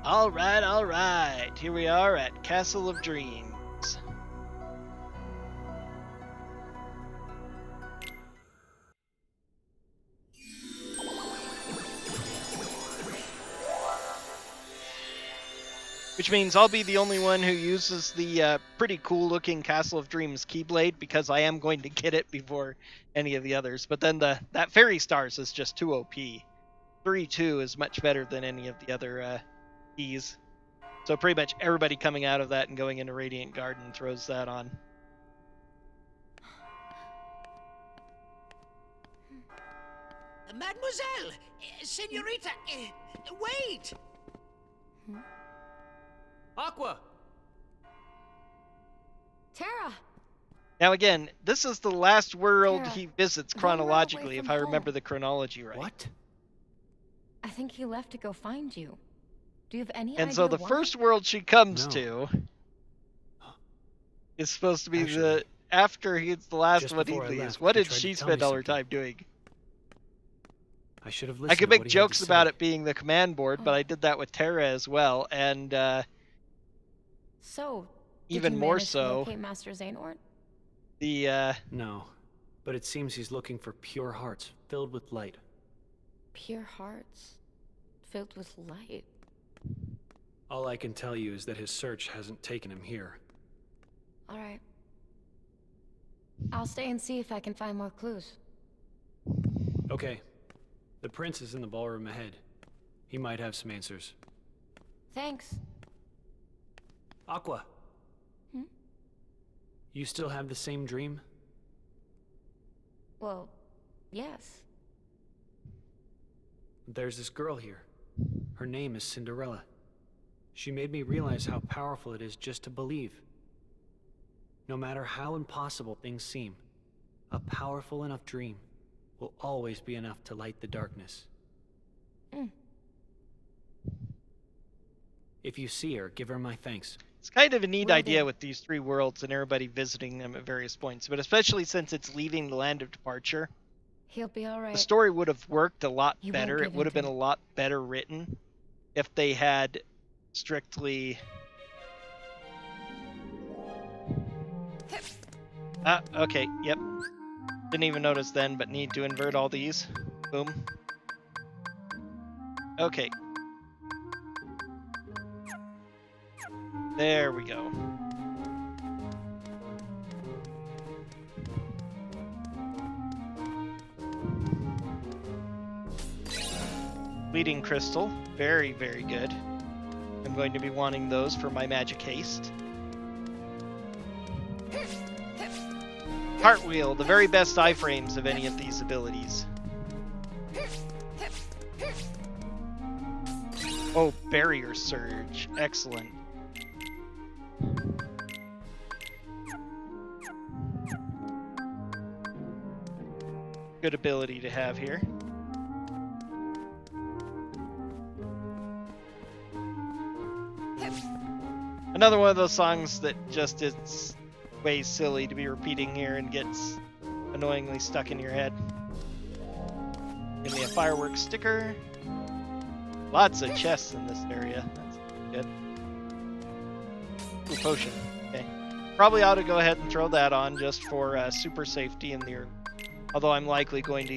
All right. Here we are at Castle of Dreams. Which means I'll be the only one who uses the pretty cool looking Castle of Dreams Keyblade, because I am going to get it before any of the others. But then that Fairy Stars is just too OP. 3-2 is much better than any of the other keys. So pretty much everybody coming out of that and going into Radiant Garden throws that on. Mademoiselle! Senorita! Wait! Aqua! Tara! Now again, this is the last world Tara, he visits one route chronologically, away if from I remember home. the chronology right. What? I think he left to go find you. Do you have any And idea so the why? first world she comes No. to is supposed to be Actually, after he's the last just one he before I leaves. left, What he did tried to she tell me spend all her something. time doing? I should have I listened could to make what he had jokes to about say. it being the command board, but I did that with Terra as well, and So, did even you more manage to so, locate Master Xehanort? the No, but it seems he's looking for pure hearts filled with light. Pure hearts, filled with light. All I can tell you is that his search hasn't taken him here. All right. I'll stay and see if I can find more clues. Okay. The prince is in the ballroom ahead. He might have some answers. Thanks. Aqua! Hmm? You still have the same dream? Well, yes. There's this girl here. Her name is Cinderella. She made me realize how powerful it is just to believe. No matter how impossible things seem, a powerful enough dream will always be enough to light the darkness. Mm. If you see her, give her my thanks. it's kind of a neat Will idea do. with these three worlds and everybody visiting them at various points, but especially since it's leaving the land of departure, He'll be all right. the story would have worked a lot You won't better. It give would have in been to a lot better written if they had strictly. Okay, yep. Didn't even notice then, but need to invert all these. Boom. Okay. There we go. Bleeding crystal. Very, very good. I'm going to be wanting those for my magic haste. Cartwheel, the very best iframes of any of these abilities. Oh, barrier surge. Excellent. Good ability to have here. Another one of those songs that just is way silly to be repeating here and gets annoyingly stuck in your head. Give me a fireworks sticker. Lots of chests in this area. That's good. Ooh, potion. Okay. Probably ought to go ahead and throw that on just for super safety in the. Although I'm likely going to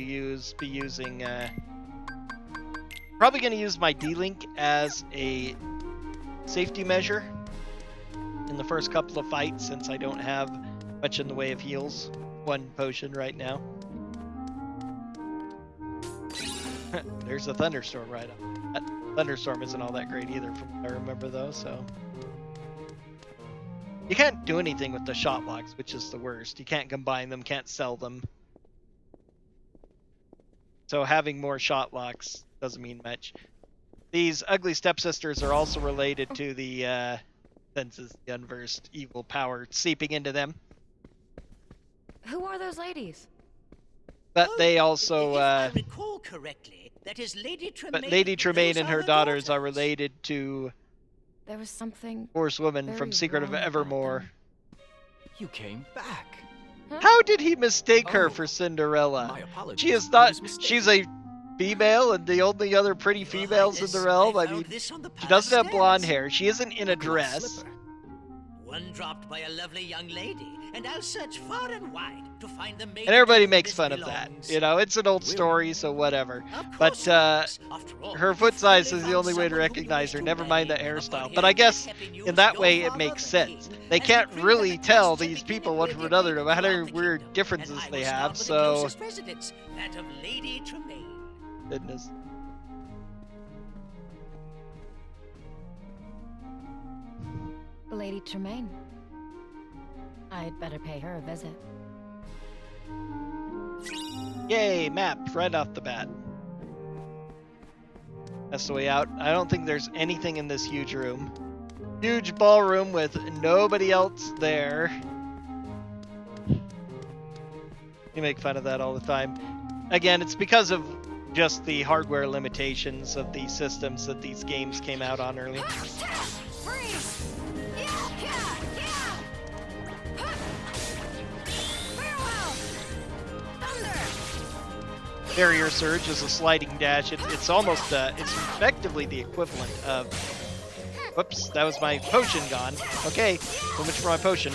be using. Probably going to use my D-Link as a safety measure in the first couple of fights, since I don't have much in the way of heals. One potion right now. There's a thunderstorm right up. That thunderstorm isn't all that great either, from what I remember though, so. You can't do anything with the shot locks, which is the worst. You can't combine them, can't sell them. So having more shot locks doesn't mean much. These ugly stepsisters are also related to the senses, the unversed evil power seeping into them. Who are those ladies? But they also, If I recall correctly, that is Lady Tremaine. but Lady Tremaine Those and her daughters are related to There was something. Horsewoman Very from Secret of wrong about Evermore. them. You came back. How did he mistake her Oh, for Cinderella? My apologies. She is I not. was mistaken. She's a female and the only other pretty Your females in the Highness, realm. I found mean, this on the she doesn't have palace blonde stairs. hair. She isn't in a glass dress. slipper. One dropped by a lovely young lady, and I'll search far and wide to find the maiden And everybody to whom makes this fun of that. belongs. You know, it's an old Will story, so whatever. Of But course, Highness. After all, her you foot size finally is the found only way to someone whom you recognize wish her. to Never mind the marry. hairstyle. Upon But I hearing guess happy news, in that your way it father, makes the sense. king, They has can't decreed really that the tell guests shall these begin people in one from regular another, no throughout matter the weird kingdom, differences and I they will have. start with the So, closest residence, that of Lady Tremaine. goodness. Lady Tremaine. I'd better pay her a visit. Yay, map right off the bat. That's the way out. I don't think there's anything in this huge room. Huge ballroom with nobody else there. You make fun of that all the time. Again, it's because of just the hardware limitations of the systems that these games came out on early. Freeze! Yeah, yeah, yeah! Farewell! Thunder! Barrier Surge is a sliding dash. It's almost, it's effectively the equivalent of... Whoops, that was my potion gone. Okay, so much for my potion.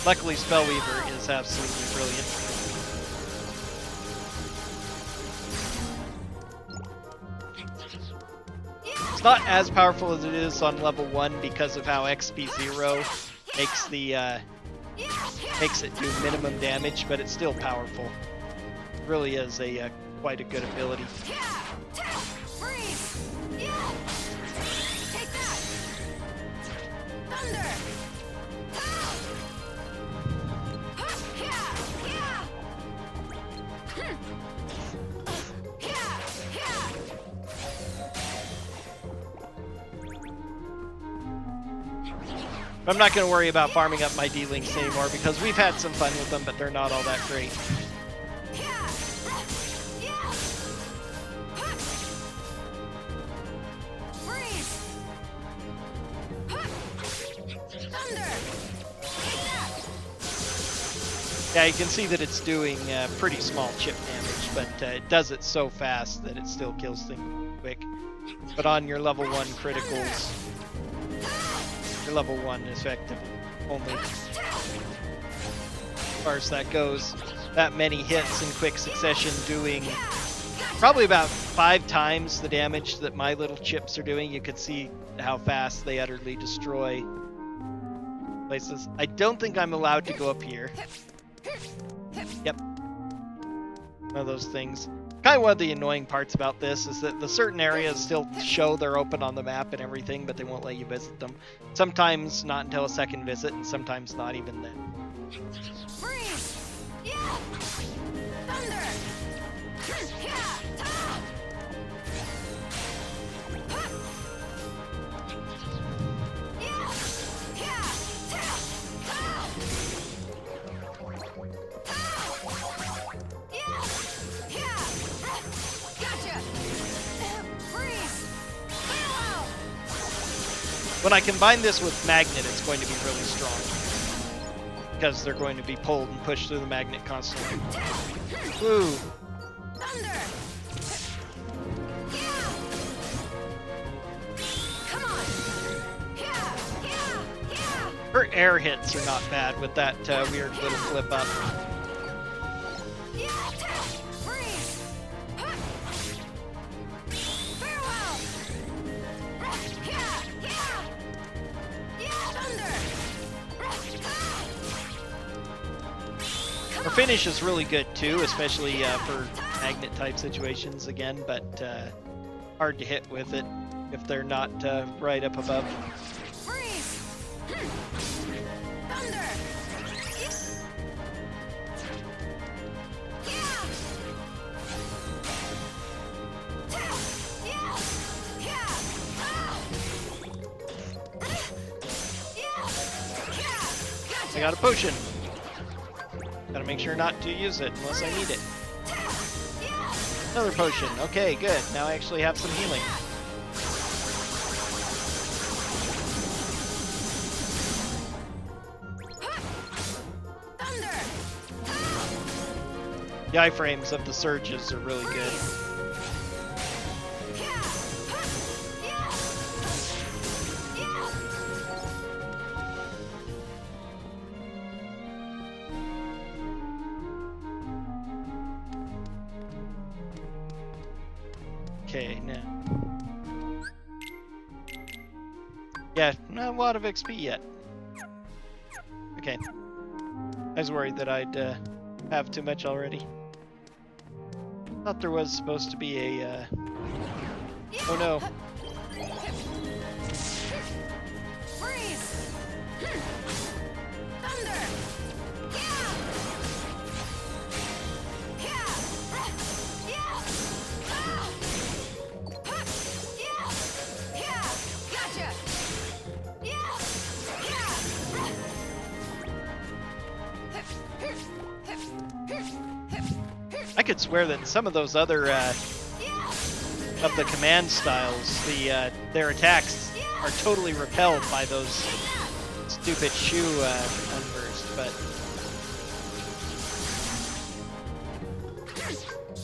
Luckily, Spellweaver is absolutely brilliant. It's not as powerful as it is on level 1 because of how XP0 makes the makes it do minimum damage, but it's still powerful. It really is a quite a good ability. Freeze! Yeah! Take that! Thunder! I'm not going to worry about farming up my D-Links anymore because we've had some fun with them, but they're not all that great. Yeah, you can see that it's doing pretty small chip damage, but it does it so fast that it still kills things quick. But on your level 1 criticals, your level 1 is effectively only, as far as that goes, that many hits in quick succession doing probably about 5 times the damage that my little chips are doing. You could see how fast they utterly destroy places. I don't think I'm allowed to go up here. Yep. One of those things. Kind of one of the annoying parts about this is that the certain areas still show they're open on the map and everything, but they won't let you visit them. Sometimes not until a second visit, and sometimes not even then. Freeze! Yeah! Thunder! Yeah! When I combine this with Magnet, it's going to be really strong. Because they're going to be pulled and pushed through the Magnet constantly. Woo! Thunder! Yeah! Come on! Yeah! Yeah! Yeah! Her air hits are not bad with that weird little flip up. Freeze! Farewell! Her finish is really good too, especially for magnet type situations again, but hard to hit with it if they're not right up above. Freeze! Thunder! I got a potion. Gotta make sure not to use it unless I need it. Another potion. Okay, good. Now I actually have some healing. The iframes of the surges are really good. Okay, now. Yeah, not a lot of XP yet. Okay. I was worried that I'd have too much already. Thought there was supposed to be a. Oh no. Freeze! Thunder! Gotcha! I could swear that some of those other of the command styles, their attacks are totally repelled by those stupid shoe unversed, but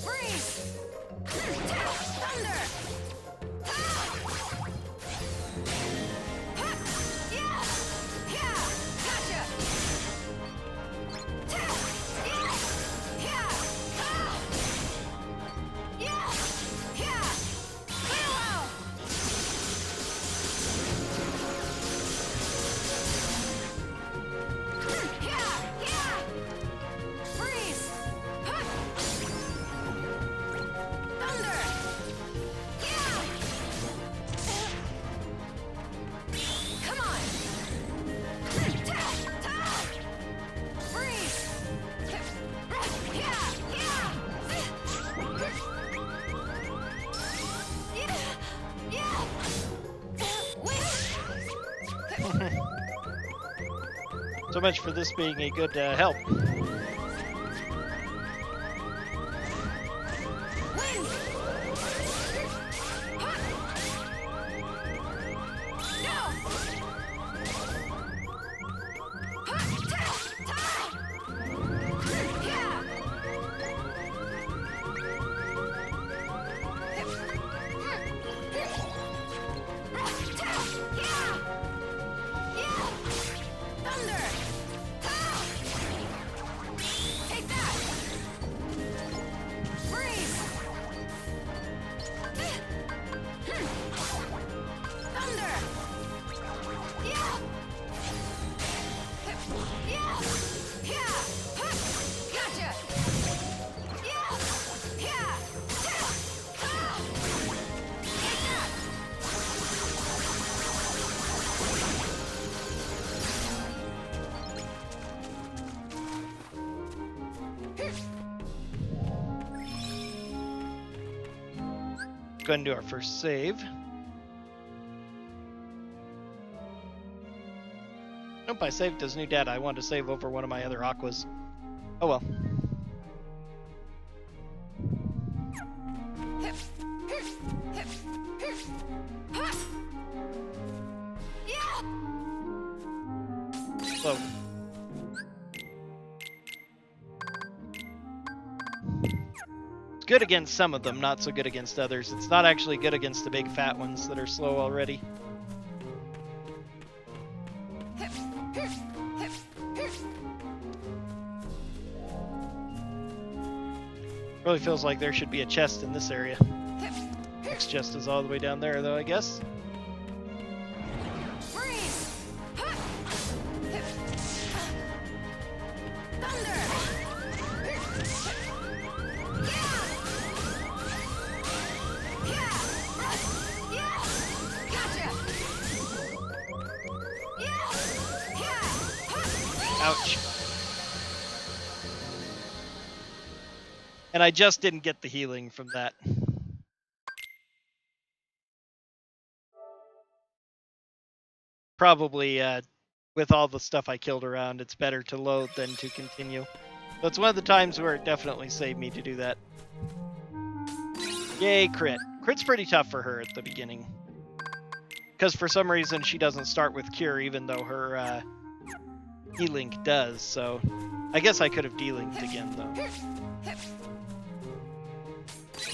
Freeze! Thunder! so much for this being a good help. Go ahead and do our first save. Nope, I saved as new data. I wanted to save over one of my other Aquas. Oh well. So. It's good against some of them, not so good against others. It's not actually good against the big fat ones that are slow already. Really feels like there should be a chest in this area. Next chest is all the way down there, though, I guess. Ouch. And I just didn't get the healing from that. Probably, with all the stuff I killed around, it's better to load than to continue. So it's one of the times where it definitely saved me to do that. Yay, crit. Crit's pretty tough for her at the beginning. Because for some reason she doesn't start with Cure, even though her E-Link does, so I guess I could have D-linked again, though.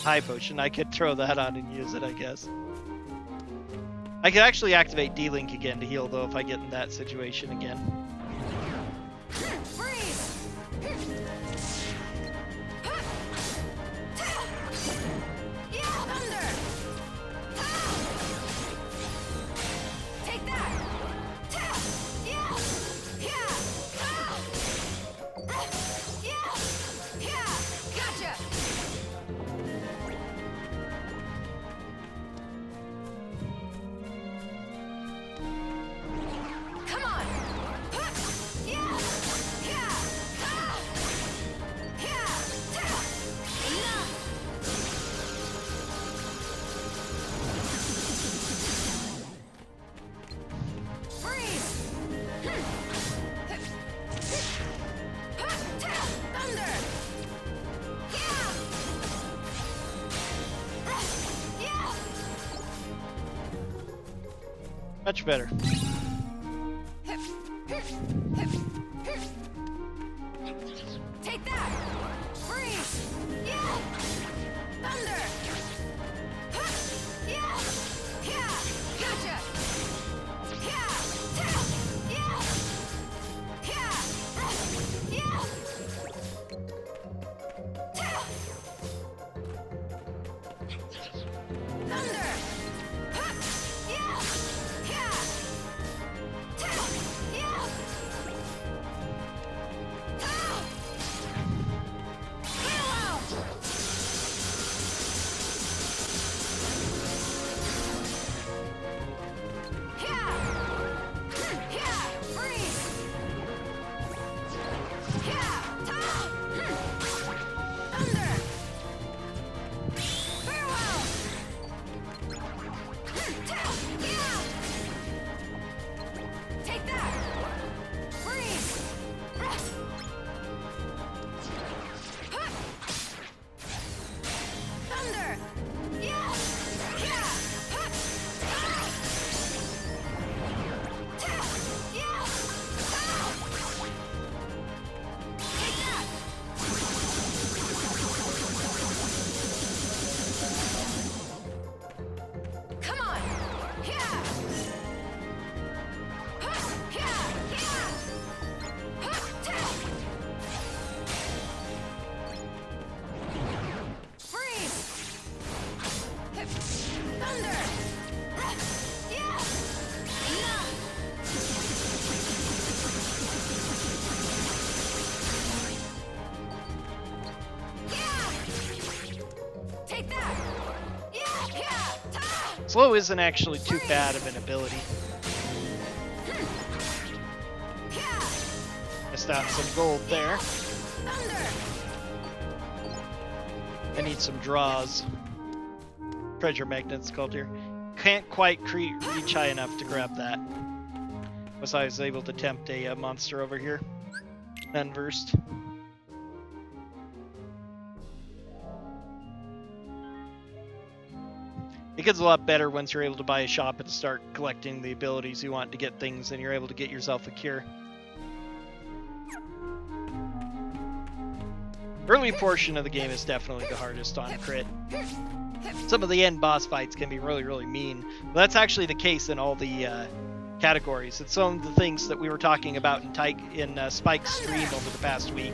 High potion. I could throw that on and use it, I guess. I could actually activate D-link again to heal, though, if I get in that situation again. Freeze! Yeah, thunder! Take that! Yeah! Yeah! Yeah! Yeah! Gotcha! Come on! Yeah! Yeah! Yeah! Enough! Freeze! Thunder! Yeah! Yeah! Much better. Take that! Freeze! Yeah! Thunder! Yeah! Yeah! Gotcha! Yeah! Yeah! Yeah! Yeah! Thunder! Yeah! Yeah! Yeah! Take that! Freeze! Thunder! Yeah! Yeah! Yeah! Take that! Come on! Yeah! Yeah! Yeah! Freeze! Thunder! Yeah! Enough! Yeah! Take that! Yeah! Yeah! Slow isn't actually too bad of an ability. Yeah! Missed out some gold there. Thunder! I need some draws. Treasure magnets called here. Can't quite reach high enough to grab that. Was I was able to tempt a monster over here. Unversed. It gets a lot better once you're able to buy a shop and start collecting the abilities you want to get things, and you're able to get yourself a cure. Early portion of the game is definitely the hardest on crit. Some of the end boss fights can be really, really mean. But that's actually the case in all the categories. It's some of the things that we were talking about in Spike's stream over the past week.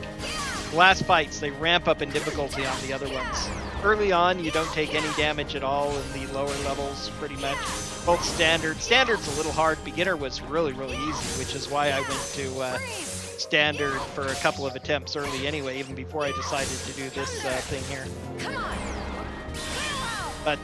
The last fights, they ramp up in difficulty on the other ones. Early on, you don't take any damage at all in the lower levels, pretty much. Both standard. Standard's a little hard. Beginner was really, really easy, which is why I went to standard for a couple of attempts early anyway, even before I decided to do this thing here. Come on! But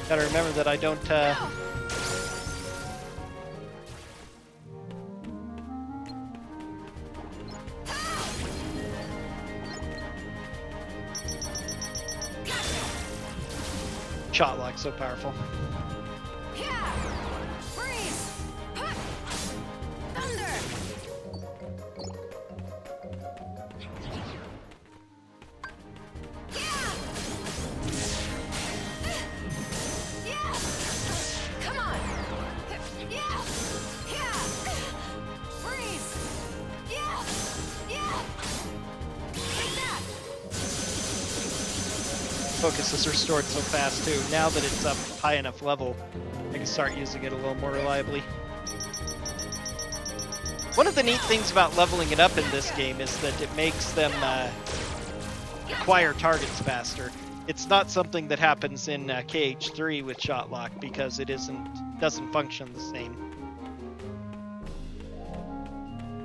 gotta remember that I don't shot lock so powerful. Yeah! Freeze! Thunder! focus is restored so fast too. Now that it's up high enough level, I can start using it a little more reliably. One of the neat things about leveling it up in this game is that it makes them acquire targets faster. It's not something that happens in KH3 with Shotlock because it doesn't function the same.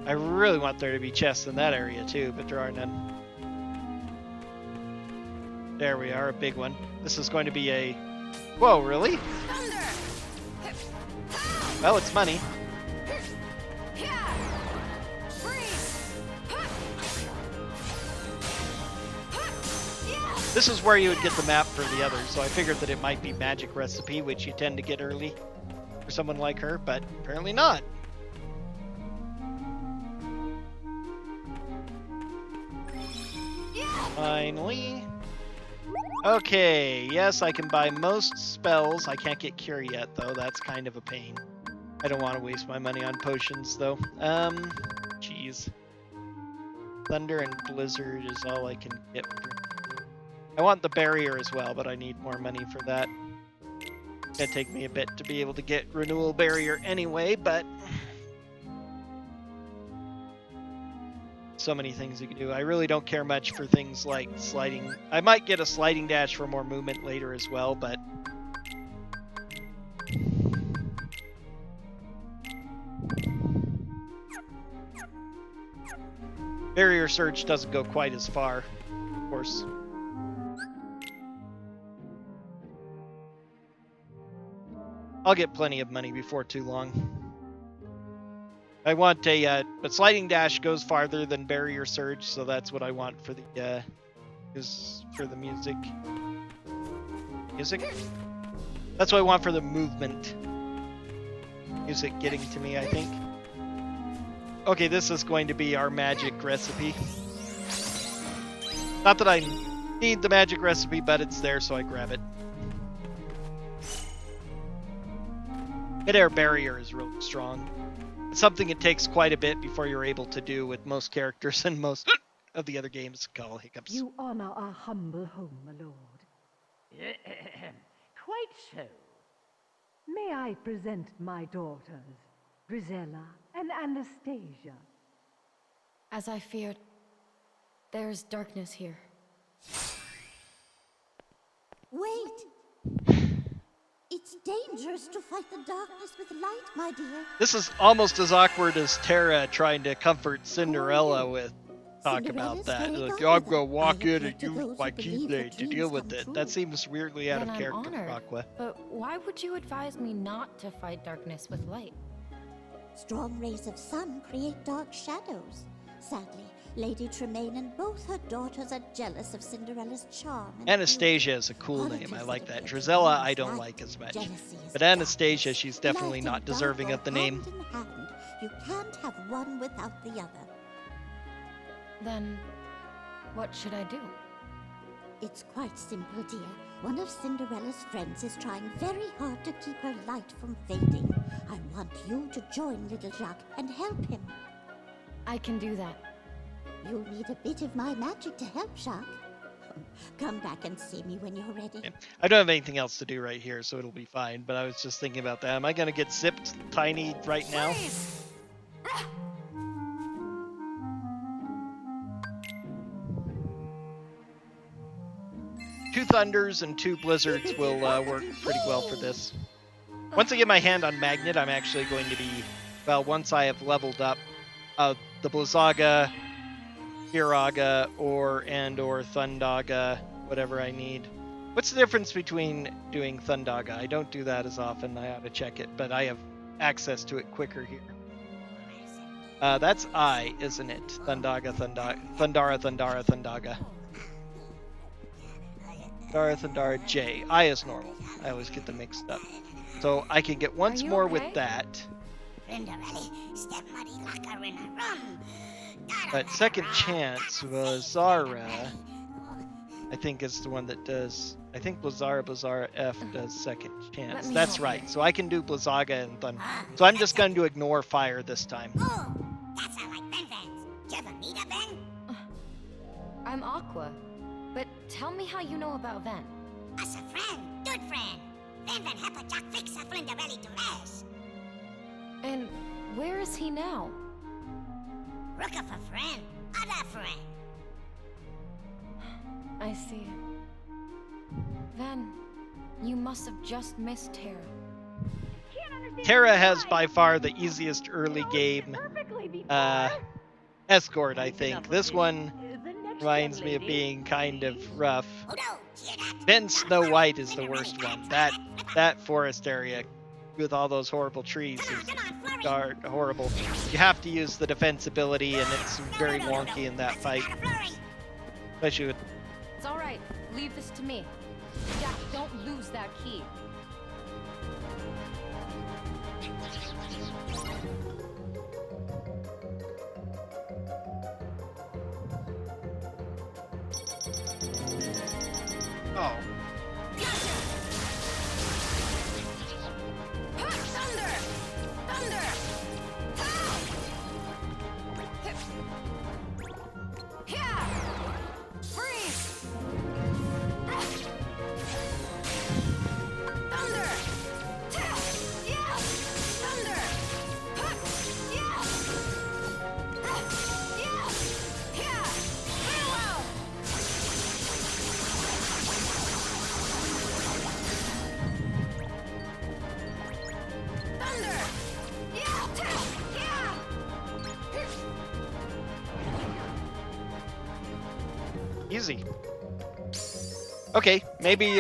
I really want there to be chests in that area too, but there are none. There we are, a big one. This is going to be a... Whoa, really? Well, it's money. This is where you would get the map for the others, so I figured that it might be magic recipe, which you tend to get early for someone like her, but apparently not. Finally. Okay, yes, I can buy most spells. I can't get cure yet, though. That's kind of a pain. I don't want to waste my money on potions, though. Jeez. Thunder and Blizzard is all I can get. I want the barrier as well, but I need more money for that. It's gonna take me a bit to be able to get renewal barrier anyway, but... So many things you can do. I really don't care much for things like sliding. I might get a sliding dash for more movement later as well, but barrier surge doesn't go quite as far, of course. I'll get plenty of money before too long. I want a, but sliding dash goes farther than barrier surge, so that's what I want for the, for the music. Music? That's what I want for the movement. Music getting to me, I think. Okay, this is going to be our magic recipe. Not that I need the magic recipe, but it's there, so I grab it. Mid-air barrier is really strong. It's something it takes quite a bit before you're able to do with most characters and most of the other games. Call hiccups. You honor our humble home, my lord. Quite so. May I present my daughters, Grisella and Anastasia? As I feared, there's darkness here. Wait! It's dangerous to fight the darkness with light, my dear. This is almost as awkward as Terra trying to comfort Cinderella with talk about that. Like, I'm gonna walk in and use my keyblade to deal with it. That seems weirdly out of character for Aqua. But why would you advise me not to fight darkness with light? Strong rays of sun create dark shadows. Sadly, Lady Tremaine and both her daughters are jealous of Cinderella's charm. And Anastasia is a cool name. I like that. Drizella, I don't like as much. But Anastasia, she's definitely not deserving of the name. Hand in hand. You can't have one without the other. Then, what should I do? It's quite simple, dear. One of Cinderella's friends is trying very hard to keep her light from fading. I want you to join little Jacques and help him. I can do that. You'll need a bit of my magic to help, Jacques. Come back and see me when you're ready. Okay. I don't have anything else to do right here, so it'll be fine. But I was just thinking about that. Am I going to get zipped tiny right now? Two Thunders and two Blizzards will work pretty well for this. Once I get my hand on Magnet, I'm actually going to be... Well, once I have leveled up the Blizzaga, Firaga, or Thundaga, whatever I need. What's the difference between doing Thundaga? I don't do that as often. I ought to check it, but I have access to it quicker here. That's I, isn't it? Thundaga, Thundara, Thundaga. Thundara, J. I is normal. I always get them mixed up. So I can get once more with that. But second chance, Blizzara, I think is the one that does. I think Blizzara F does second chance. That's right. So I can do Blizzaga and Thunder. So I'm just going to ignore fire this time. Oh, that's how like Ben Vans. Do you ever meet a Ben? I'm Aqua, but Tell me how you know about Ven. Us a friend, good friend. Ven help a Jack fix a Flinderelli to rest. And where is he now? Rook of a friend, other friend. I see. Ven, you must have just missed Terra. Terra has by far the easiest early game escort, I think. This one reminds me of being kind of rough. Oh no, hear that? Then Snow White is the worst one. That forest area with all those horrible trees is horrible. You have to use the defense ability, and it's very wonky in that fight. Especially with... It's alright. Leave this to me. Jack, don't lose that key. Oh. Thunder! Thunder! Yeah! Freeze! Thunder! Yeah! Thunder! Yeah! Yeah! Yeah! Farewell! Thunder! Yeah! Yeah! Easy. Okay, maybe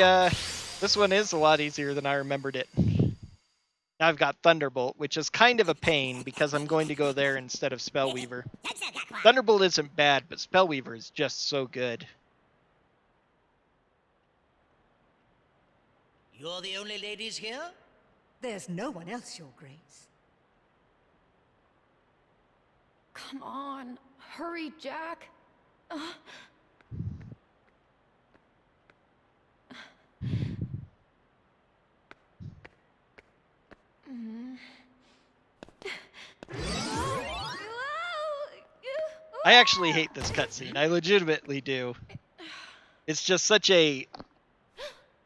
this one is a lot easier than I remembered it. Now I've got Thunderbolt, which is kind of a pain because I'm going to go there instead of Spellweaver. Thunderbolt isn't bad, but Spellweaver is just so good. You're the only ladies here? There's no one else, Your Grace. Come on. Hurry, Jack. I actually hate this cutscene. I legitimately do. It's just such a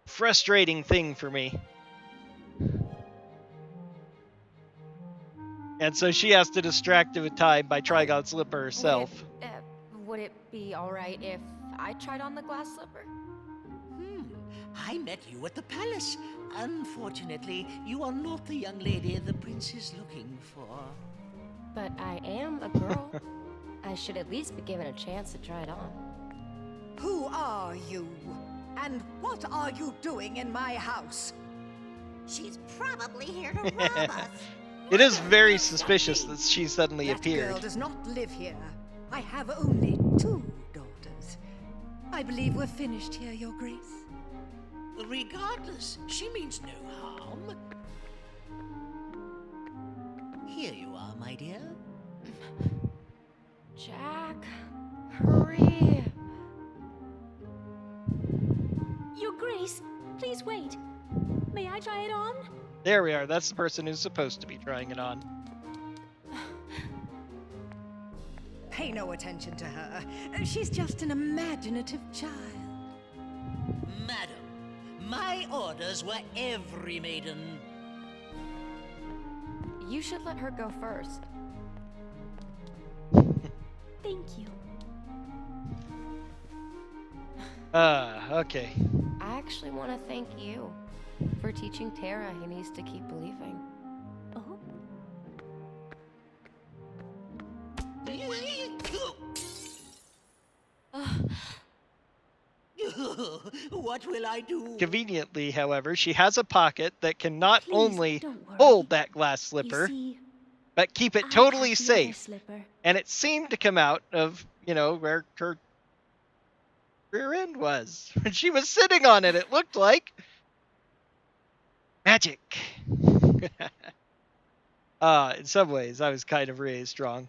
frustrating thing for me. And so she has to distract it with time by trying on Slipper herself. Would it be alright if I tried on the glass slipper? I met you at the palace. Unfortunately, you are not the young lady the prince is looking for. But I am a girl. I should at least be given a chance to try it on. Who are you? And what are you doing in my house? She's probably here to rob us. It is very suspicious that she suddenly That appeared. girl does not live here. I have only 2 daughters. I believe we're finished here, Your Grace. Regardless, she means no harm. Here you are, my dear. Jack, hurry. Your Grace, please wait. May I try it on? There we are. That's the person who's supposed to be trying it on. Pay no attention to her. She's just an imaginative child. Madam, my orders were every maiden. You should let her go first. Thank you. Okay. I actually want to thank you for teaching Terra he needs to keep believing. Oh? What will I do? Conveniently, however, she has a pocket that can not Please, only don't worry. hold that glass slipper, You see, but keep it I totally have the other safe. slipper. And it seemed to come out of, where her rear end was. When she was sitting on it, it looked like magic. In some ways, I was kind of really strong.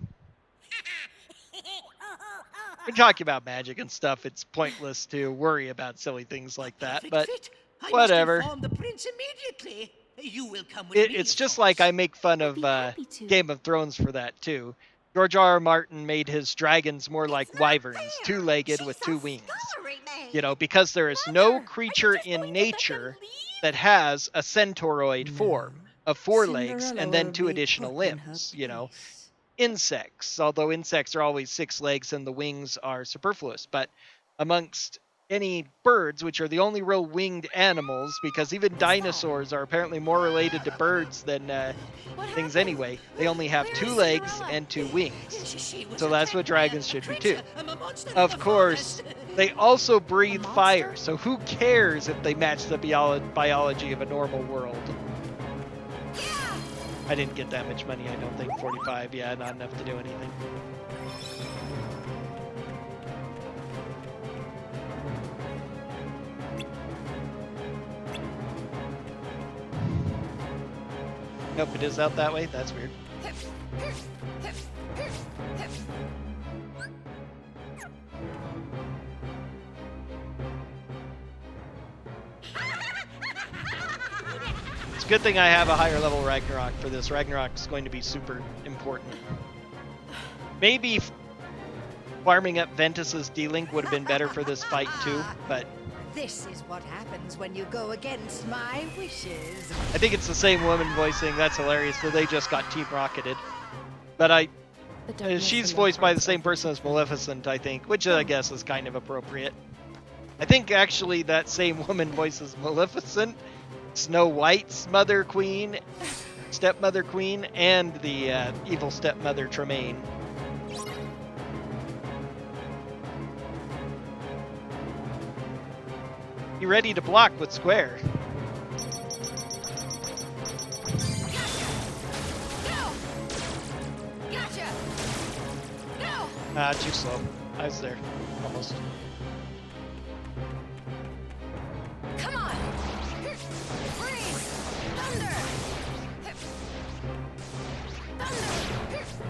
When talking about magic and stuff, it's pointless to worry about silly things like that, Perfect but fit. I whatever. must inform the prince immediately. You will come with me. It's of just course. like I make fun I'd of be happy to. Game of Thrones for that, too. George R. R. Martin made his dragons more like wyverns, two-legged with 2 wings. You know, because there is no creature in nature that has a centauroid form of 4 legs Cinderella and then will 2 be additional put in her limbs, you know. place. Insects, although insects are always 6 legs and the wings are superfluous, but amongst any birds, which are the only real winged animals, because even dinosaurs are apparently more related to birds than What things happened? anyway. They only have Where 2 is legs Cinderella? and 2 wings. She was So that's what attacked by dragons a should be creature, too. a monster in Of the course, forest. they also breathe monster? fire, so who cares if they match the biology of a normal world? I didn't get that much money, I don't think. 45, yeah, not enough to do anything. Nope, it is out that way? That's weird. It's a good thing I have a higher level Ragnarok for this. Ragnarok's going to be super important. Maybe farming up Ventus's D-Link would have been better for this fight too, but This is what happens when you go against my wishes. I think it's the same woman voicing. That's hilarious. So they just got Team Rocketed. But The darkness she's in their voiced by the hearts same opened person as to them. Maleficent, I think, which I guess is kind of appropriate. I think actually that same woman voices Maleficent, Snow White's mother queen, stepmother queen, and the evil stepmother Tremaine. You ready to block with square? Gotcha! No! Ah, too slow. I was there. Almost. Come on! Freeze! Thunder! Thunder!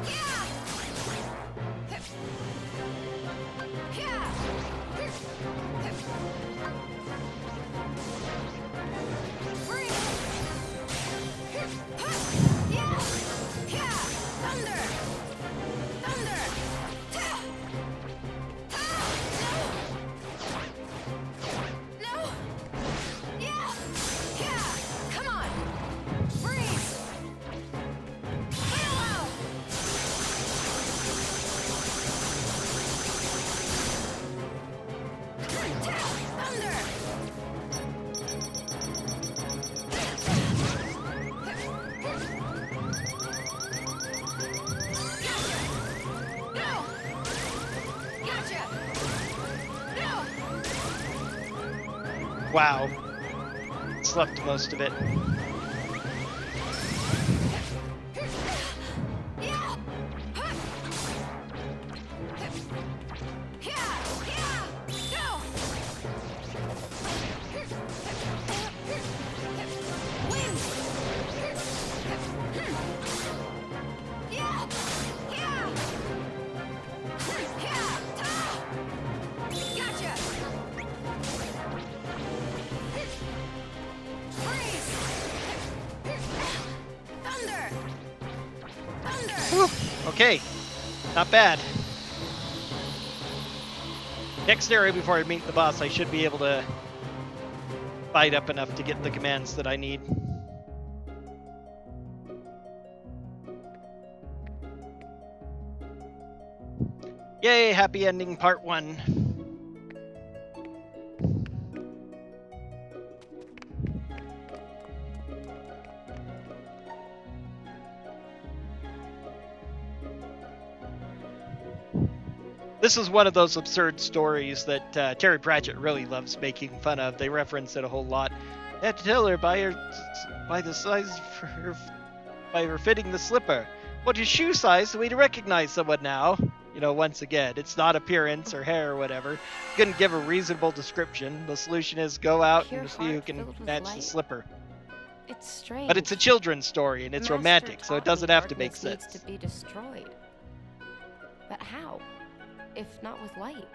Yeah! Yeah! Freeze! Yeah! Yeah! Thunder! Thunder! No! No! Yeah! Yeah! Come on! Freeze! Farewell! Thunder! No! Gotcha! No! Wow. Slept most of it. Yeah! Yeah! Yeah! No! Win! Yeah! Yeah! Yeah! Gotcha! Freeze! Thunder! Thunder! Whew. Okay. Not bad. Next area before I meet the boss, I should be able to fight up enough to get the commands that I need. Yay, happy ending part 1. This is one of those absurd stories that Terry Pratchett really loves making fun of. They reference it a whole lot. You have to tell her by the size for her, by her fitting the slipper. What is shoe size so we to recognize someone now? You know, once again, it's not appearance or hair or whatever. You couldn't give a reasonable description. The solution is go out Pure and see who heart can filled with match the light? slipper. It's strange. But it's a children's story and it's Master romantic, so it taught doesn't me have to make darkness needs sense. to be destroyed. But how? If not with light?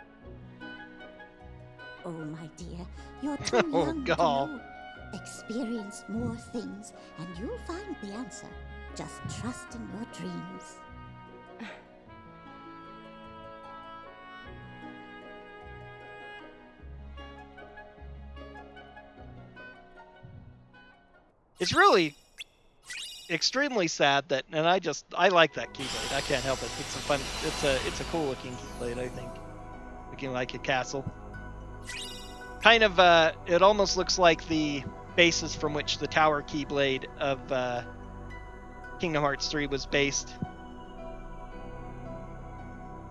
Oh, my dear, you're too Oh, young God. to know. Experience more things, and you'll find the answer. Just trust in your dreams. It's really extremely sad that, and I like that keyblade. I can't help it. It's a cool looking keyblade, I think. Looking like a castle. Kind of, it almost looks like the basis from which the tower keyblade of Kingdom Hearts 3 was based.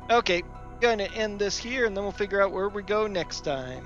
Okay, gonna end this here, and then we'll figure out where we go next time.